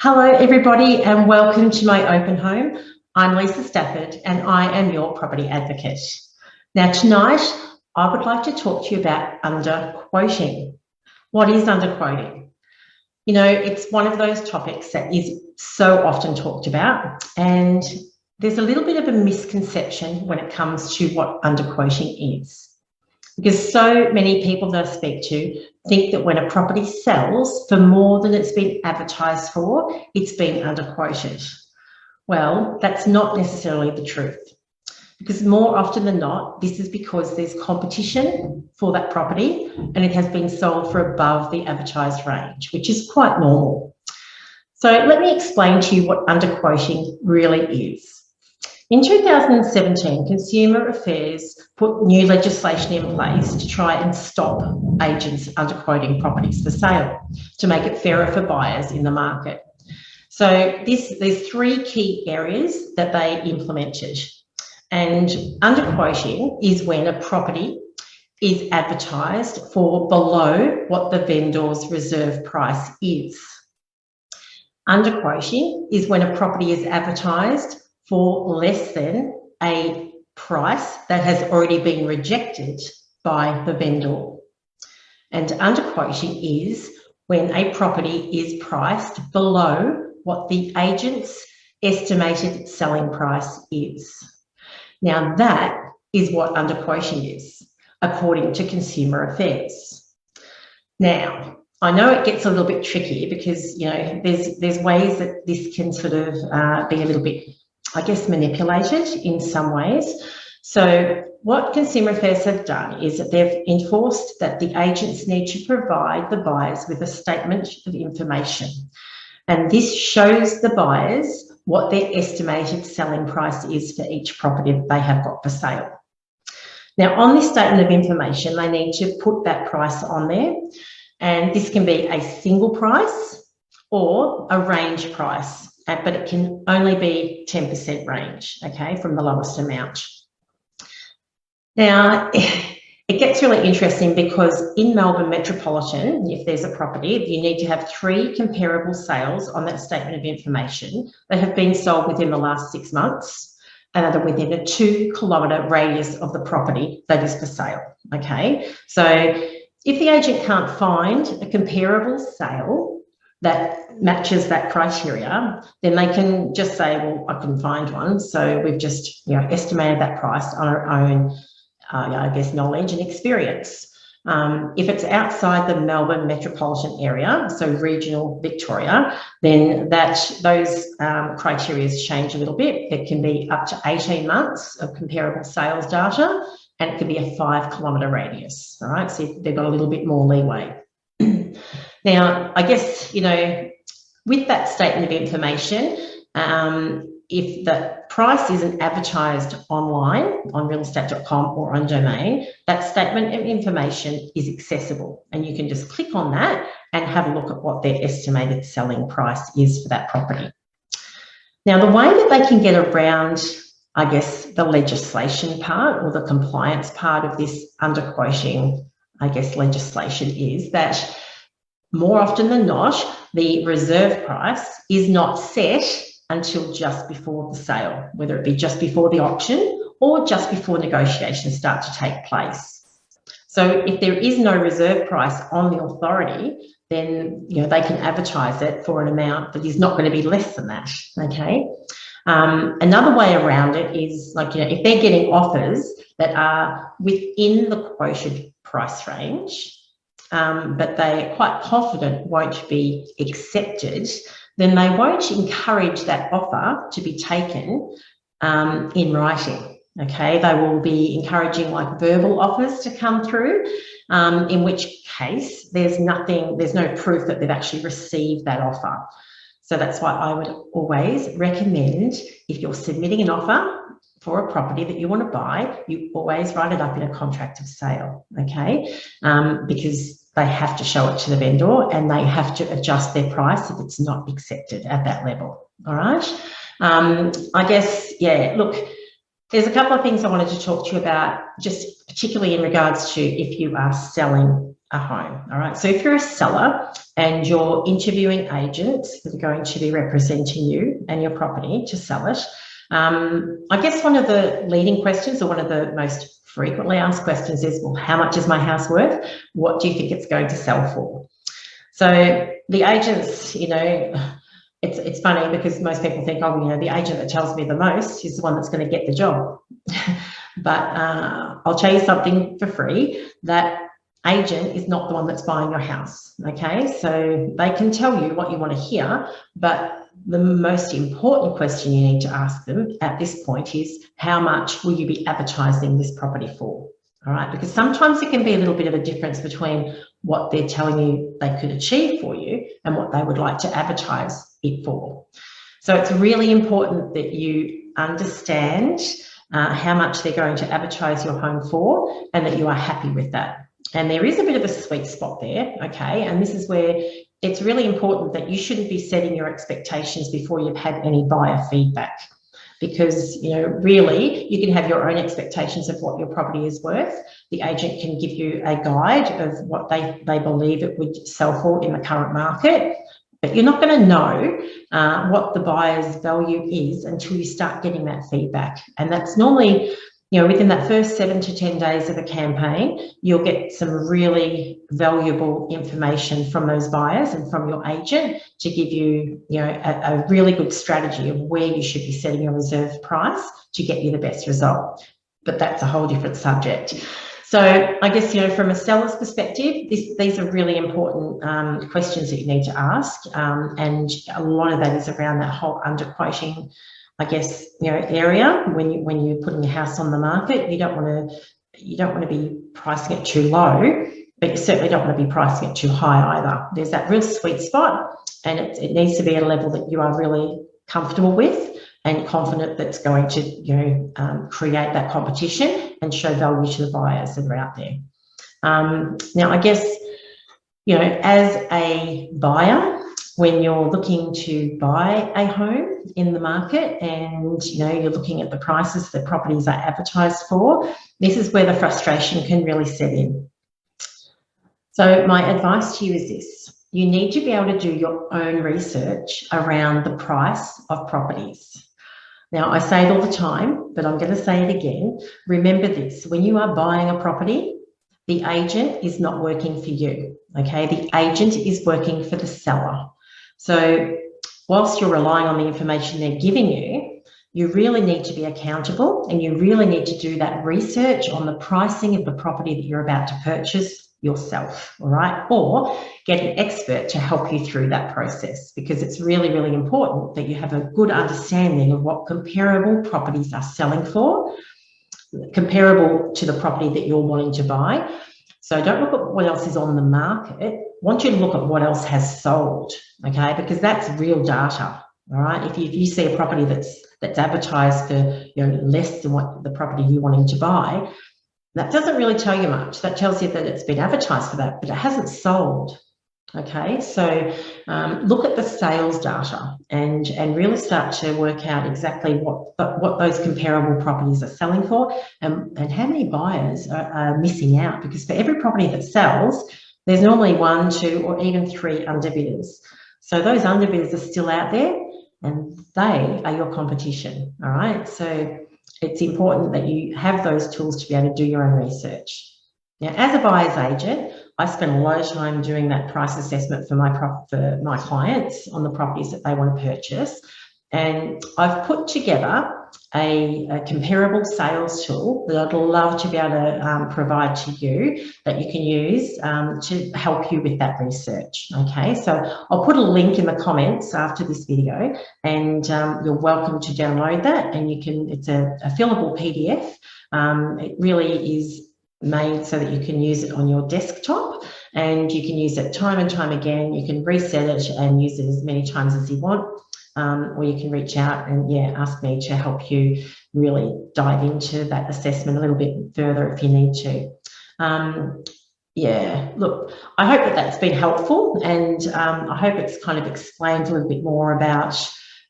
Hello everybody and welcome to my open home. I'm Lisa Stafford and I am your property advocate. Now tonight I would like to talk to you about underquoting. What is underquoting? You know, it's one of those topics that is so often talked about, and there's a little bit of a misconception when it comes to what underquoting is. Because so many people that I speak to think that when a property sells for more than it's been advertised for, it's been underquoted. Well, that's not necessarily the truth, because more often than not, this is because there's competition for that property and it has been sold for above the advertised range, which is quite normal. So let me explain to you what underquoting really is. In 2017, Consumer Affairs put new legislation in place to try and stop agents underquoting properties for sale, to make it fairer for buyers in the market. So there's three key areas that they implemented. And underquoting is when a property is advertised for below what the vendor's reserve price is. Underquoting is when a property is advertised for less than a price that has already been rejected by the vendor. And underquoting is when a property is priced below what the agent's estimated selling price is. Now that is what underquoting is, according to Consumer Affairs. Now, I know it gets a little bit tricky because, you know, there's ways that this can sort of be a little bit, I guess, manipulated in some ways. So what Consumer Affairs have done is that they've enforced that the agents need to provide the buyers with a statement of information. And this shows the buyers what their estimated selling price is for each property that they have got for sale. Now, on this statement of information, they need to put that price on there. And this can be a single price or a range price, but it can only be 10% range, okay, from the lowest amount. Now, it gets really interesting because in Melbourne Metropolitan, if there's a property, you need to have 3 comparable sales on that statement of information that have been sold within the last 6 months and are within a 2-kilometre radius of the property that is for sale, okay? So if the agent can't find a comparable sale that matches that criteria, then they can just say, well, I couldn't find one. So we've just, estimated that price on our own, I guess, knowledge and experience. If it's outside the Melbourne metropolitan area, so regional Victoria, then those criteria change a little bit. It can be up to 18 months of comparable sales data, and it could be a 5-kilometre radius. All right, so they've got a little bit more leeway. Now, I guess, with that statement of information, if the price isn't advertised online on realestate.com or on Domain, that statement of information is accessible, and you can just click on that and have a look at what their estimated selling price is for that property. Now, the way that they can get around, I guess, the legislation part or the compliance part of this underquoting, I guess, legislation is that more often than not, the reserve price is not set until just before the sale, whether it be just before the auction or just before negotiations start to take place. So if there is no reserve price on the authority, then they can advertise it for an amount that is not going to be less than that, okay? Another way around it is, if they're getting offers that are within the quoted price range, but they're quite confident won't be accepted, then they won't encourage that offer to be taken in writing, okay? They will be encouraging verbal offers to come through, in which case there's no proof that they've actually received that offer. So that's why I would always recommend, if you're submitting an offer for a property that you want to buy, you always write it up in a contract of sale, okay? Because they have to show it to the vendor and they have to adjust their price if it's not accepted at that level, all right? I guess, look, there's a couple of things I wanted to talk to you about, just particularly in regards to if you are selling a home. All right. So if you're a seller and you're interviewing agents that are going to be representing you and your property to sell it, I guess one of the leading questions, or one of the most frequently asked questions, is, well, how much is my house worth? What do you think it's going to sell for? So the agents, it's funny because most people think, oh, the agent that tells me the most is the one that's going to get the job. But I'll tell you something for free, that agent is not the one that's buying your house, okay? So they can tell you what you want to hear, but the most important question you need to ask them at this point is, how much will you be advertising this property for? All right, because sometimes it can be a little bit of a difference between what they're telling you they could achieve for you and what they would like to advertise it for. So it's really important that you understand how much they're going to advertise your home for, and that you are happy with that. And there is a bit of a sweet spot there, okay? And this is where it's really important that you shouldn't be setting your expectations before you've had any buyer feedback. Because, really, you can have your own expectations of what your property is worth. The agent can give you a guide of what they believe it would sell for in the current market, but you're not going to know what the buyer's value is until you start getting that feedback. And that's normally, within that first 7 to 10 days of a campaign, you'll get some really valuable information from those buyers and from your agent to give you, a really good strategy of where you should be setting your reserve price to get you the best result. But that's a whole different subject. So I guess, from a seller's perspective, these are really important questions that you need to ask. And a lot of that is around that whole underquoting, I guess, area. When you're putting your house on the market, you don't want to be pricing it too low, but you certainly don't want to be pricing it too high either. There's that real sweet spot, and it needs to be at a level that you are really comfortable with and confident that's going to, create that competition and show value to the buyers that are out there. Now, I guess, as a buyer, when you're looking to buy a home in the market and, you're looking at the prices that properties are advertised for, this is where the frustration can really set in. So my advice to you is this: you need to be able to do your own research around the price of properties. Now, I say it all the time, but I'm going to say it again. Remember this: when you are buying a property, the agent is not working for you, okay? The agent is working for the seller. So whilst you're relying on the information they're giving you, you really need to be accountable, and you really need to do that research on the pricing of the property that you're about to purchase yourself, all right? Or get an expert to help you through that process, because it's really, really important that you have a good understanding of what comparable properties are selling for, comparable to the property that you're wanting to buy. So don't look at what else is on the market. I want you to look at what else has sold, okay? Because that's real data, all right? If you see a property that's advertised for less than what the property you're wanting to buy, that doesn't really tell you much. That tells you that it's been advertised for that, but it hasn't sold. Okay, so look at the sales data and really start to work out exactly what those comparable properties are selling for, and how many buyers are missing out, because for every property that sells, there's normally 1, 2, or even 3 underbidders. So those underbidders are still out there, and they are your competition. All right, so it's important that you have those tools to be able to do your own research. Now, as a buyer's agent, I spend a lot of time doing that price assessment for my clients on the properties that they want to purchase. And I've put together a comparable sales tool that I'd love to be able to provide to you, that you can use to help you with that research. Okay, so I'll put a link in the comments after this video, and you're welcome to download that. And it's a fillable PDF. It really is made so that you can use it on your desktop, and you can use it time and time again. You can reset it and use it as many times as you want, or you can reach out and ask me to help you really dive into that assessment a little bit further if you need to. Look, I hope that's been helpful, and I hope it's kind of explained a little bit more about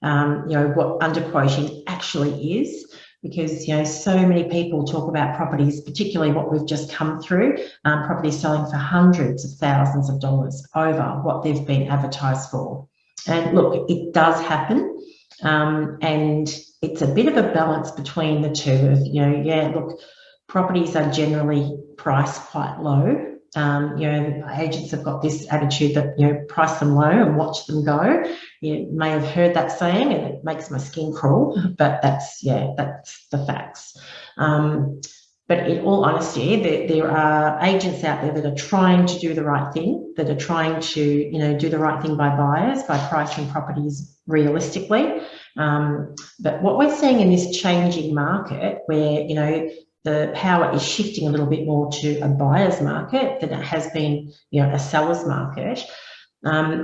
what underquoting actually is. because, so many people talk about properties, particularly what we've just come through, properties selling for hundreds of thousands of dollars over what they've been advertised for. And look, it does happen, and it's a bit of a balance between the two of, look, properties are generally priced quite low. Agents have got this attitude that, price them low and watch them go. You may have heard that saying, and it makes my skin crawl, but that's the facts. But in all honesty, there are agents out there that are trying to do the right thing, that are trying to, do the right thing by buyers, by pricing properties realistically. But what we're seeing in this changing market where, the power is shifting a little bit more to a buyer's market than it has been, a seller's market,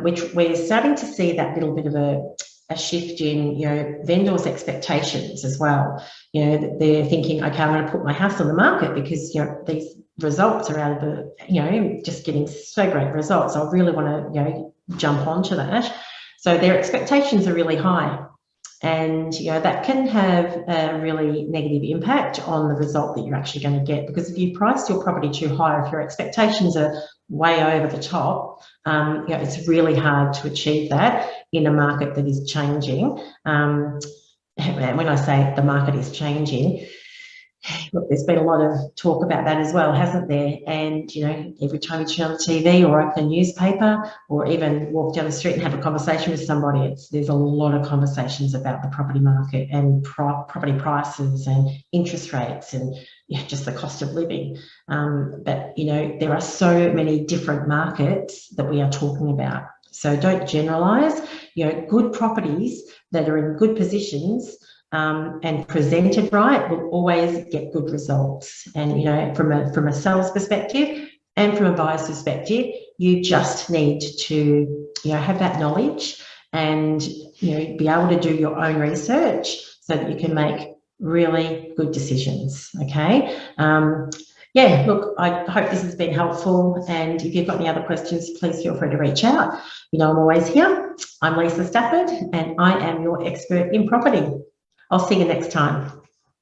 which we're starting to see that little bit of a shift in, vendors' expectations as well. They're thinking, okay, I'm going to put my house on the market because, these results are out of the, just getting so great results. I really want to, jump onto that. So their expectations are really high. And, that can have a really negative impact on the result that you're actually going to get, because if you price your property too high, if your expectations are way over the top, it's really hard to achieve that in a market that is changing. And when I say the market is changing, look, there's been a lot of talk about that as well, hasn't there? And, every time you turn on the TV or open a newspaper or even walk down the street and have a conversation with somebody, there's a lot of conversations about the property market and property prices and interest rates and just the cost of living. But, there are so many different markets that we are talking about. So don't generalise. Good properties that are in good positions and presented right will always get good results. And, from a seller's perspective and from a buyer's perspective, you just need to, have that knowledge and, be able to do your own research so that you can make really good decisions, okay? Look, I hope this has been helpful, and if you've got any other questions, please feel free to reach out. I'm always here. I'm Lisa Stafford, and I am your expert in property. I'll see you next time.